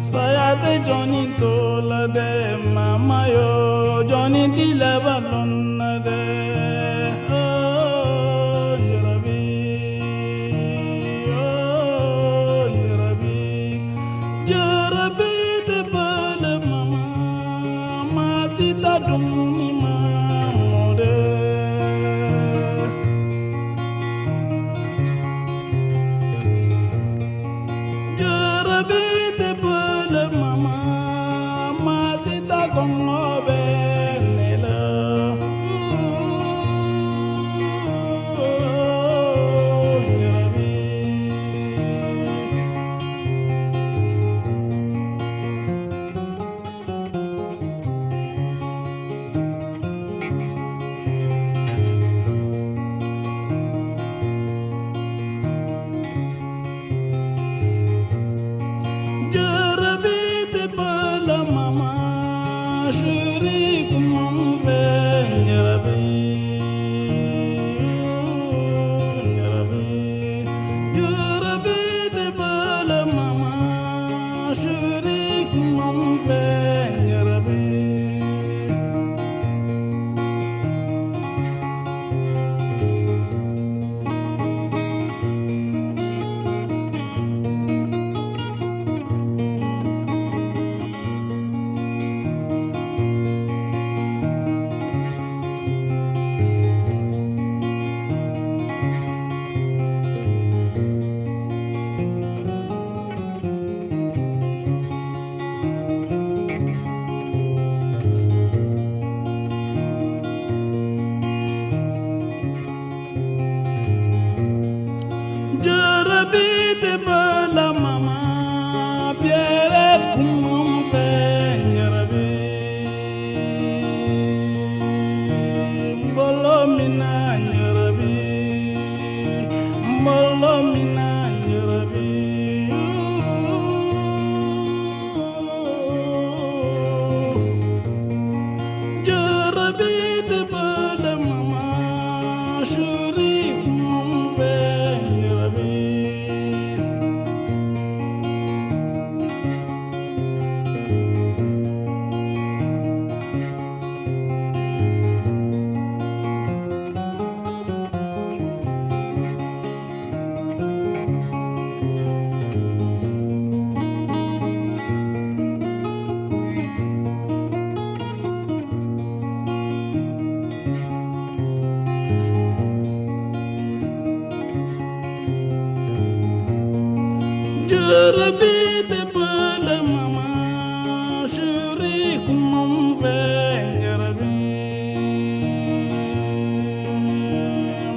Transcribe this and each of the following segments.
Sayate Johnny tola de mama yo Johnny tilaba lonna de oh Jarabi te bale mama masita dumi mamode Jarabi te bale mama masita kongo benela Shuri kumum fe Jarabi te bala mama Shuri kumum fe Jarabi Jarabi te bala mama Pierre kumum fe Jarabi Mbolo mina Jarabi Mbolo mina Jarabi Jarabi te bala mama Shuri kumum fe Jarabi te bala mama Shuri kumum fe Jarabi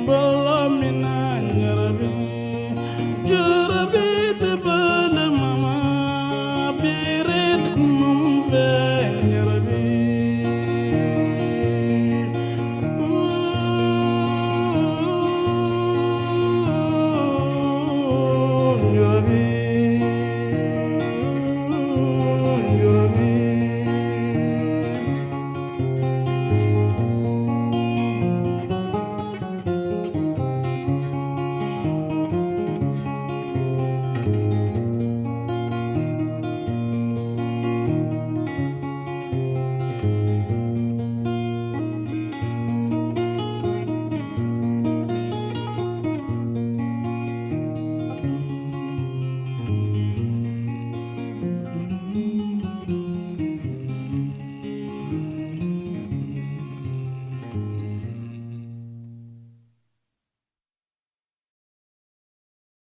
Mbolo mina Jarabi